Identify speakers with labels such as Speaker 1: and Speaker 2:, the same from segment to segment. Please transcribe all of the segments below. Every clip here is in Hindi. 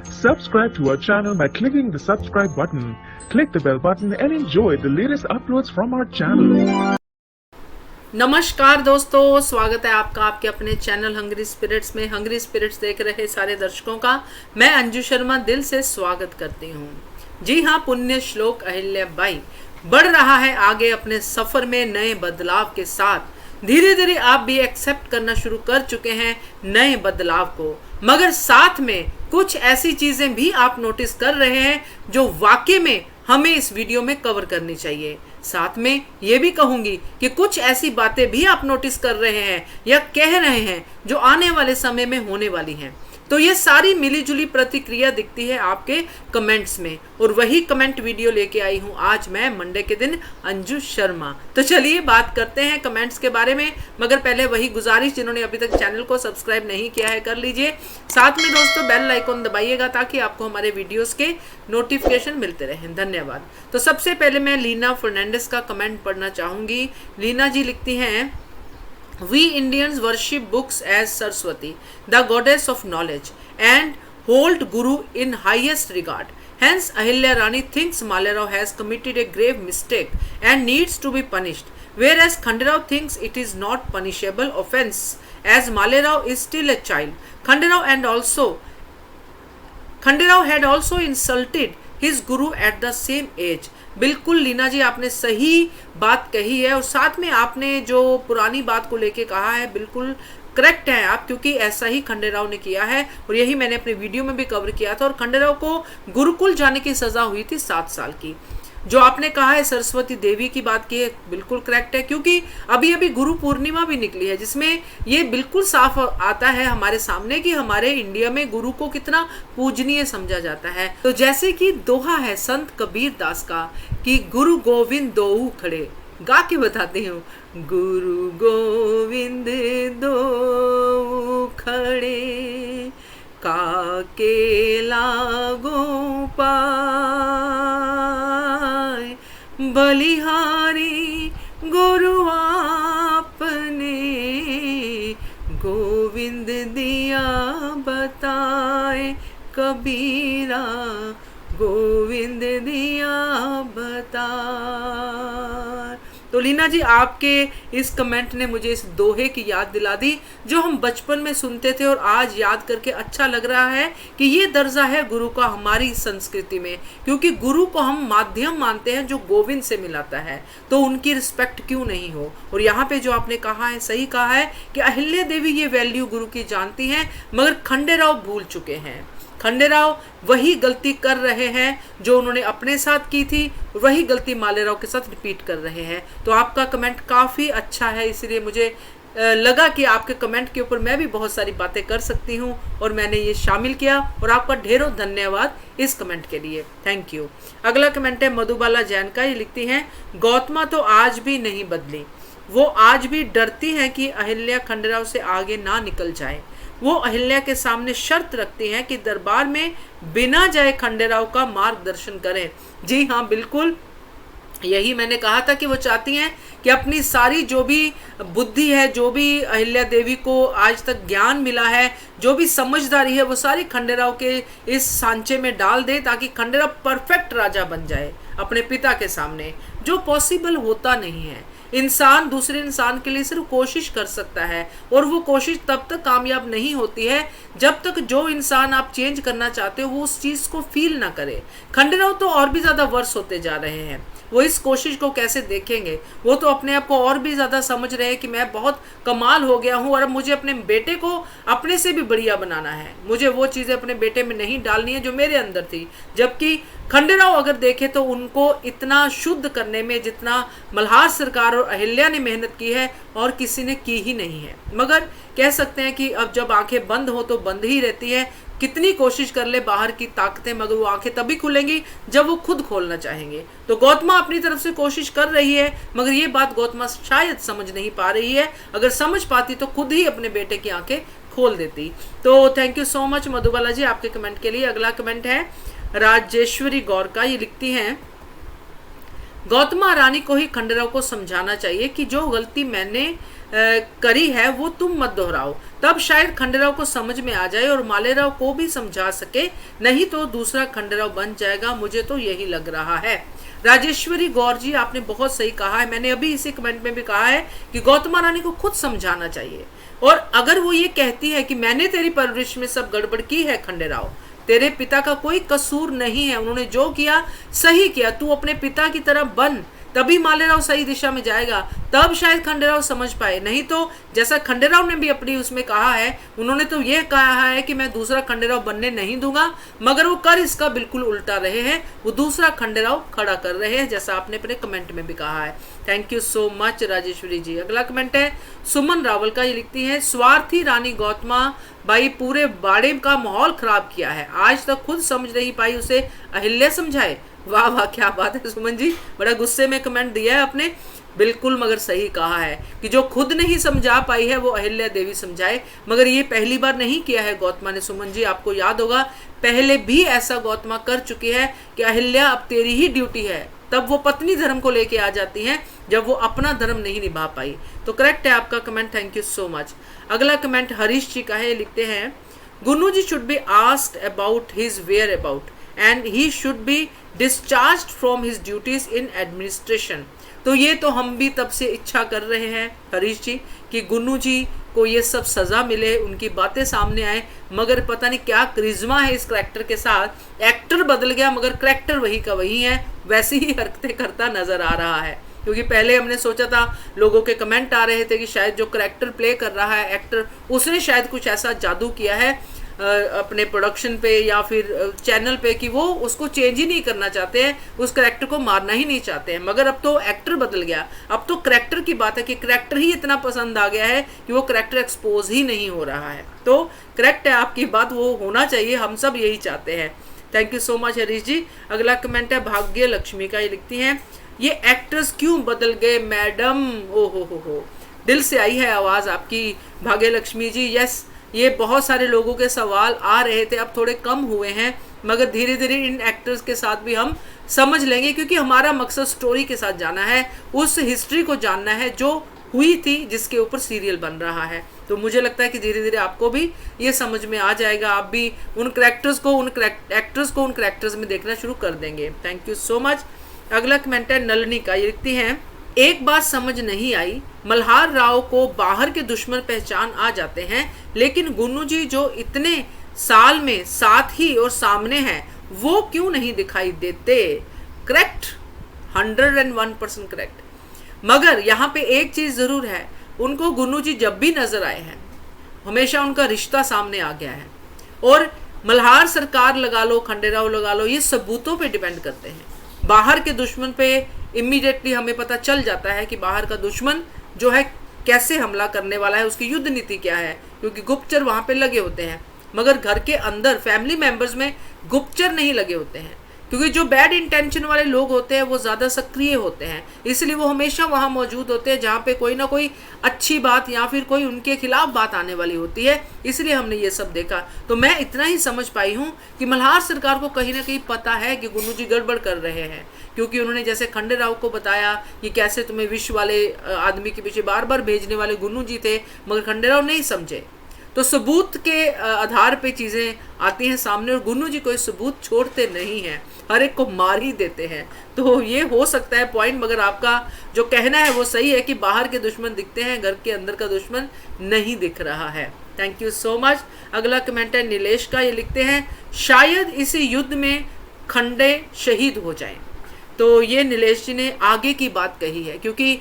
Speaker 1: Subscribe to our channel by clicking the subscribe button. Click the bell button and enjoy the latest uploads from our channel.
Speaker 2: नमस्कार दोस्तों, स्वागत है आपका आपके अपने चैनल हंग्री स्पिरिट्स में। हंग्री स्पिरिट्स देख रहे सारे दर्शकों का मैं अंजू शर्मा दिल से स्वागत करती हूँ। जी हाँ, पुण्य श्लोक अहिल्याबाई बढ़ रहा है आगे अपने सफर में नए बदलाव के साथ। धीरे धीरे आप भी एक्सेप्ट करना शुरू कर चुके हैं नए बदलाव को, मगर साथ में कुछ ऐसी चीजें भी आप नोटिस कर रहे हैं जो वाकई में हमें इस वीडियो में कवर करनी चाहिए। साथ में ये भी कहूंगी कि कुछ ऐसी बातें भी आप नोटिस कर रहे हैं या कह रहे हैं जो आने वाले समय में होने वाली हैं। तो ये सारी मिलीजुली प्रतिक्रिया दिखती है आपके कमेंट्स में, और वही कमेंट वीडियो लेके आई हूँ आज मैं मंडे के दिन, अंजू शर्मा। तो चलिए बात करते हैं कमेंट्स के बारे में, मगर पहले वही गुजारिश, जिन्होंने अभी तक चैनल को सब्सक्राइब नहीं किया है कर लीजिए। साथ में दोस्तों बेल आइकॉन दबाइएगा ताकि आपको हमारे वीडियोस के नोटिफिकेशन मिलते रहें। धन्यवाद। तो सबसे पहले मैं लीना फर्नांडिस का कमेंट पढ़ना चाहूंगी। लीना जी लिखती हैं, We Indians worship books as Saraswati, the goddess of knowledge, and hold Guru in highest regard. Hence, Ahilya Rani thinks Malerao has committed a grave mistake and needs to be punished, whereas Khanderao thinks it is not punishable offense, as Malerao is still a child. Khanderao had also insulted his Guru at the same age. बिल्कुल लीना जी, आपने सही बात कही है, और साथ में आपने जो पुरानी बात को लेके कहा है बिल्कुल करेक्ट है आप, क्योंकि ऐसा ही खंडेराव ने किया है और यही मैंने अपने वीडियो में भी कवर किया था। और खंडेराव को गुरुकुल जाने की सजा हुई थी 7 साल की। जो आपने कहा है सरस्वती देवी की बात की है, बिल्कुल करेक्ट है, क्योंकि अभी अभी गुरु पूर्णिमा भी निकली है जिसमें ये बिल्कुल साफ आता है हमारे सामने कि हमारे इंडिया में गुरु को कितना पूजनीय समझा जाता है। तो जैसे कि दोहा है संत कबीर दास का कि गुरु गोविंद दोऊ खड़े, गा के बताती हूँ, गुरु गोविंद दो खड़े काके लागो पाए, बलिहारी गुरु आपने गोविंद दिया बताए, कबीरा गोविंद दिया बताए। तो लीना जी, आपके इस कमेंट ने मुझे इस दोहे की याद दिला दी जो हम बचपन में सुनते थे, और आज याद करके अच्छा लग रहा है कि ये दर्जा है गुरु का हमारी संस्कृति में, क्योंकि गुरु को हम माध्यम मानते हैं जो गोविंद से मिलाता है, तो उनकी रिस्पेक्ट क्यों नहीं हो। और यहाँ पे जो आपने कहा है सही कहा है कि अहिल्या देवी ये वैल्यू गुरु की जानती हैं, मगर खंडेराव भूल चुके हैं। खंडेराव वही गलती कर रहे हैं जो उन्होंने अपने साथ की थी, वही गलती मालेराव के साथ रिपीट कर रहे हैं। तो आपका कमेंट काफ़ी अच्छा है, इसलिए मुझे लगा कि आपके कमेंट के ऊपर मैं भी बहुत सारी बातें कर सकती हूं, और मैंने ये शामिल किया, और आपका ढेरों धन्यवाद इस कमेंट के लिए, थैंक यू। अगला कमेंट है मधुबाला जैन का। ये लिखती हैं, गौतमा तो आज भी नहीं बदली, वो आज भी डरती हैं कि अहिल्या खंडेराव से आगे ना निकल जाए। वो अहिल्या के सामने शर्त रखती हैं कि दरबार में बिना जाए खंडेराव का मार्गदर्शन करें। जी हाँ, बिल्कुल यही मैंने कहा था कि वो चाहती हैं कि अपनी सारी जो भी बुद्धि है, जो भी अहिल्या देवी को आज तक ज्ञान मिला है, जो भी समझदारी है, वो सारी खंडेराव के इस सांचे में डाल दे, ताकि खंडेराव परफेक्ट राजा बन जाए अपने पिता के सामने, जो पॉसिबल होता नहीं है। इंसान दूसरे इंसान के लिए सिर्फ कोशिश कर सकता है, और वो कोशिश तब तक कामयाब नहीं होती है जब तक जो इंसान आप चेंज करना चाहते हो वो उस चीज़ को फील ना करे। खंडेराव तो और भी ज़्यादा वर्स होते जा रहे हैं, वो इस कोशिश को कैसे देखेंगे। वो तो अपने आप को और भी ज़्यादा समझ रहे हैं कि मैं बहुत कमाल हो गया हूँ, और अब मुझे अपने बेटे को अपने से भी बढ़िया बनाना है, मुझे वो चीज़ें अपने बेटे में नहीं डालनी है जो मेरे अंदर थी। जबकि खंडेराव अगर देखे तो उनको इतना शुद्ध करने में जितना मल्हार सरकार और अहिल्या ने मेहनत की है और किसी ने की ही नहीं है। मगर कह सकते हैं कि अब जब आंखें बंद हो तो बंद ही रहती है, कितनी कोशिश कर ले बाहर की ताकतें, मगर वो आंखें तभी खुलेंगी जब वो खुद खोलना चाहेंगे। तो गौतमा अपनी तरफ से कोशिश कर रही है, मगर ये बात गौतमा शायद समझ नहीं पा रही है। अगर समझ पाती तो खुद ही अपने बेटे की आंखें खोल देती। तो thank you so much Madhubala ji आपके कमेंट के लिए। अगला कमेंट है राजेश्वरी गौर का। ये लिखती हैं, गौतमा रानी को ही खंडेराव को समझाना चाहिए कि जो गलती मैंने करी है वो तुम मत दोहराओ, तब शायद खंडेराव को समझ में आ जाए और मालेराव को भी समझा सके, नहीं तो दूसरा खंडेराव बन जाएगा, मुझे तो यही लग रहा है। राजेश्वरी गौर जी, आपने बहुत सही कहा है, मैंने अभी इसी कमेंट में भी कहा है कि गौतमा रानी को खुद समझाना चाहिए। और अगर वो ये कहती है कि मैंने तेरी परवरिश में सब गड़बड़ की है खंडेराव, तेरे पिता का कोई कसूर नहीं है, उन्होंने जो किया सही किया, तू अपने पिता की तरह बन, तभी मालेराव सही दिशा में जाएगा, तब शायद खंडेराव समझ पाए। नहीं तो जैसा खंडेराव ने भी अपनी उसमें कहा है, उन्होंने तो यह कहा है कि मैं दूसरा खंडेराव बनने नहीं दूंगा, मगर वो कर इसका बिल्कुल उल्टा रहे हैं, वो दूसरा खंडेराव खड़ा कर रहे हैं, जैसा आपने अपने कमेंट में भी कहा है। Thank you so much Rajeshwari ji. अगला कमेंट है सुमन रावल का, ये लिखती है स्वार्थी रानी गौतमा बाई पूरे बाड़े का माहौल खराब किया है, आज तक खुद समझ नहीं पाई, उसे अहिल्या समझाए। वाह वाह, क्या बात है सुमन जी, बड़ा गुस्से में कमेंट दिया है आपने, बिल्कुल मगर सही कहा है कि जो खुद नहीं समझा पाई है वो अहिल्या देवी समझाए। मगर ये पहली बार नहीं किया है गौतमा ने सुमन जी, आपको याद होगा पहले भी ऐसा गौतमा कर चुकी है कि अहिल्या अब तेरी ही ड्यूटी है, तब वो पत्नी धर्म को लेके आ जाती हैं जब वो अपना धर्म नहीं निभा पाई। तो करेक्ट है आपका comment, thank you so much. अगला कमेंट हरीश जी का है, लिखते हैं Gunnu ji should be asked about his whereabouts and he should be discharged from his duties in administration. तो ये तो हम भी तब से इच्छा कर रहे हैं हरीश जी कि गुन्नू जी को ये सब सज़ा मिले, उनकी बातें सामने आए, मगर पता नहीं क्या क्रिज्मा है इस करैक्टर के साथ, एक्टर बदल गया मगर करैक्टर वही का वही है, वैसी ही हरकतें करता नजर आ रहा है। क्योंकि पहले हमने सोचा था, लोगों के कमेंट आ रहे थे कि शायद जो करैक्टर प्ले कर रहा है एक्टर, उसने शायद कुछ ऐसा जादू किया है अपने प्रोडक्शन पे या फिर चैनल पे कि वो उसको चेंज ही नहीं करना चाहते हैं, उस करैक्टर को मारना ही नहीं चाहते हैं। मगर अब तो एक्टर बदल गया, अब तो करैक्टर की बात है कि करैक्टर ही इतना पसंद आ गया है कि वो करैक्टर एक्सपोज ही नहीं हो रहा है। तो करेक्ट है आपकी बात, वो होना चाहिए, हम सब यही चाहते हैं। Thank you so much Harish ji. अगला कमेंट है भाग्य लक्ष्मी का, ये लिखती हैं ये एक्टर्स क्यों बदल गए मैडम, ओ हो, दिल से आई है आवाज़ आपकी भाग्य लक्ष्मी जी। यस, ये बहुत सारे लोगों के सवाल आ रहे थे, अब थोड़े कम हुए हैं, मगर धीरे धीरे इन एक्टर्स के साथ भी हम समझ लेंगे, क्योंकि हमारा मकसद स्टोरी के साथ जाना है, उस हिस्ट्री को जानना है जो हुई थी, जिसके ऊपर सीरियल बन रहा है। तो मुझे लगता है कि धीरे धीरे आपको भी ये समझ में आ जाएगा, आप भी उन एक्टर्स को उन करैक्टर्स में देखना शुरू कर देंगे। Thank you so much. अगला कमेंट है नलिनी का, ये लिखती हैं एक बात समझ नहीं आई, मल्हार राव को बाहर के दुश्मन पहचान आ जाते हैं, लेकिन गुन्नू जी जो इतने साल में साथ ही और सामने हैं, वो क्यों नहीं दिखाई देते। Correct, 101% correct. मगर यहाँ पे एक चीज़ ज़रूर है, उनको गुन्नू जी जब भी नज़र आए हैं हमेशा उनका रिश्ता सामने आ गया है, और मल्हार सरकार लगा लो, खंडेराव लगा लो, ये सबूतों पे डिपेंड करते हैं। बाहर के दुश्मन पे इमीडिएटली हमें पता चल जाता है कि बाहर का दुश्मन जो है कैसे हमला करने वाला है, उसकी युद्ध नीति क्या है, क्योंकि गुप्तचर वहाँ पे लगे होते हैं। मगर घर के अंदर फैमिली मेंबर्स में गुप्तचर नहीं लगे होते हैं, क्योंकि जो बैड इंटेंशन वाले लोग होते हैं वो ज़्यादा सक्रिय होते हैं, इसलिए वो हमेशा वहाँ मौजूद होते हैं जहाँ पे कोई ना कोई अच्छी बात या फिर कोई उनके खिलाफ बात आने वाली होती है। इसलिए हमने ये सब देखा। तो मैं इतना ही समझ पाई हूँ कि मल्हार सरकार को कहीं ना कहीं पता है कि गुन्नू जी गड़बड़ कर रहे हैं, क्योंकि उन्होंने जैसे खंडेराव को बताया कि कैसे तुम्हें विष वाले आदमी के पीछे बार बार भेजने वाले गुन्नू जी थे, मगर खंडेराव नहीं समझे। तो सबूत के आधार पे चीज़ें आती हैं सामने, और गुन्नू जी कोई सबूत छोड़ते नहीं हैं, हर एक को मार ही देते हैं। तो ये हो सकता है पॉइंट, मगर आपका जो कहना है वो सही है कि बाहर के दुश्मन दिखते हैं, घर के अंदर का दुश्मन नहीं दिख रहा है। Thank you so much. अगला कमेंट है नीलेश का, ये लिखते हैं शायद इसी युद्ध में खंडे शहीद हो जाएं। तो ये नीलेश जी ने आगे की बात कही है, क्योंकि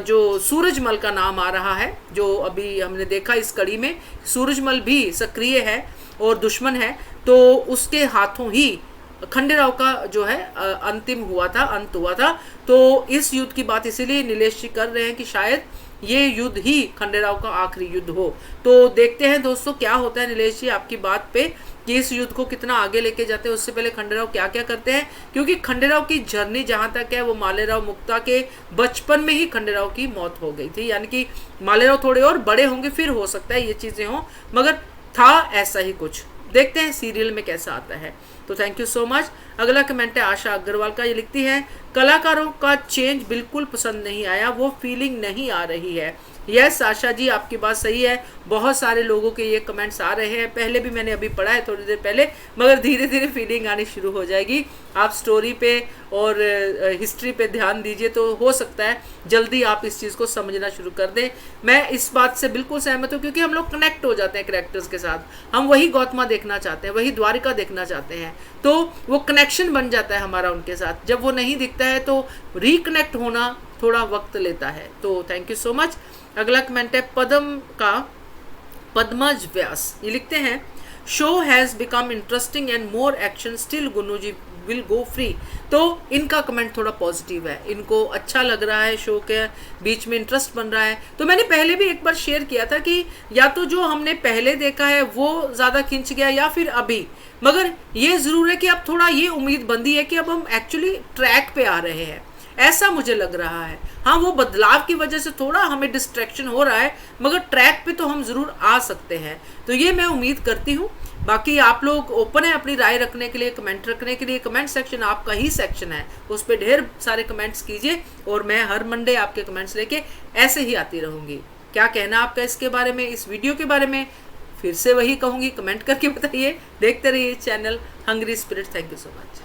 Speaker 2: जो सूरजमल का नाम आ रहा है, जो अभी हमने देखा इस कड़ी में, सूरजमल भी सक्रिय है और दुश्मन है, तो उसके हाथों ही खंडेराव का जो है अंत हुआ था। तो इस युद्ध की बात इसीलिए नीलेश जी कर रहे हैं कि शायद ये युद्ध ही खंडेराव का आखिरी युद्ध हो। तो देखते हैं दोस्तों क्या होता है नीलेश जी आपकी बात पे, कि इस युद्ध को कितना आगे लेके जाते हैं। उससे पहले खंडेराव क्या क्या करते हैं, क्योंकि खंडेराव की जर्नी जहाँ तक है वो मालेराव मुक्ता के बचपन में ही खंडेराव की मौत हो गई थी, यानी कि मालेराव थोड़े और बड़े होंगे फिर हो सकता है ये चीज़ें हों, मगर था ऐसा ही कुछ। देखते हैं सीरियल में कैसा आता है। तो थैंक यू सो मच। अगला कमेंट है आशा अग्रवाल का। ये लिखती है कलाकारों का चेंज बिल्कुल पसंद नहीं आया, वो फीलिंग नहीं आ रही है। यस आशा जी, आपकी बात सही है। बहुत सारे लोगों के ये कमेंट्स आ रहे हैं, पहले भी मैंने अभी पढ़ा है थोड़ी देर पहले, मगर धीरे धीरे फीलिंग आनी शुरू हो जाएगी। आप स्टोरी पे और हिस्ट्री पे ध्यान दीजिए तो हो सकता है जल्दी आप इस चीज़ को समझना शुरू कर दें। मैं इस बात से बिल्कुल सहमत हूँ, क्योंकि हम लोग कनेक्ट हो जाते हैं कैरेक्टर्स के साथ। हम वही गौतमा देखना चाहते हैं, वही द्वारिका देखना चाहते हैं, तो वो कनेक्शन बन जाता है हमारा उनके साथ। जब वो नहीं दिखता है तो रिकनेक्ट होना थोड़ा वक्त लेता है। तो थैंक यू सो मच। अगला कमेंट है पद्म का, पद्मज व्यास। ये लिखते हैं show has become interesting and more action, still Gunnu ji will go free. तो इनका कमेंट थोड़ा पॉजिटिव है, इनको अच्छा लग रहा है, शो के बीच में इंटरेस्ट बन रहा है। तो मैंने पहले भी एक बार शेयर किया था कि या तो जो हमने पहले देखा है वो ज़्यादा खिंच गया या फिर अभी, मगर ये ज़रूर है कि अब थोड़ा ये उम्मीद बंदी है कि अब हम एक्चुअली ट्रैक पे आ रहे हैं, ऐसा मुझे लग रहा है। हाँ, वो बदलाव की वजह से थोड़ा हमें डिस्ट्रैक्शन हो रहा है, मगर ट्रैक पे तो हम ज़रूर आ सकते हैं। तो ये मैं उम्मीद करती हूँ। बाकी आप लोग ओपन है अपनी राय रखने के लिए, कमेंट रखने के लिए। कमेंट सेक्शन आपका ही सेक्शन है, उस पर ढेर सारे कमेंट्स कीजिए और मैं हर मंडे आपके कमेंट्स लेके ऐसे ही आती रहूँगी। क्या कहना आपका इसके बारे में, इस वीडियो के बारे में? फिर से वही कहूँगी, कमेंट करके बताइए। देखते रहिए channel hungry spirit. Thank you so much.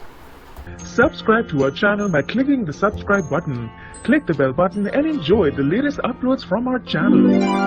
Speaker 1: Subscribe to our channel by clicking the subscribe button. Click the bell button and enjoy the latest uploads from our channel.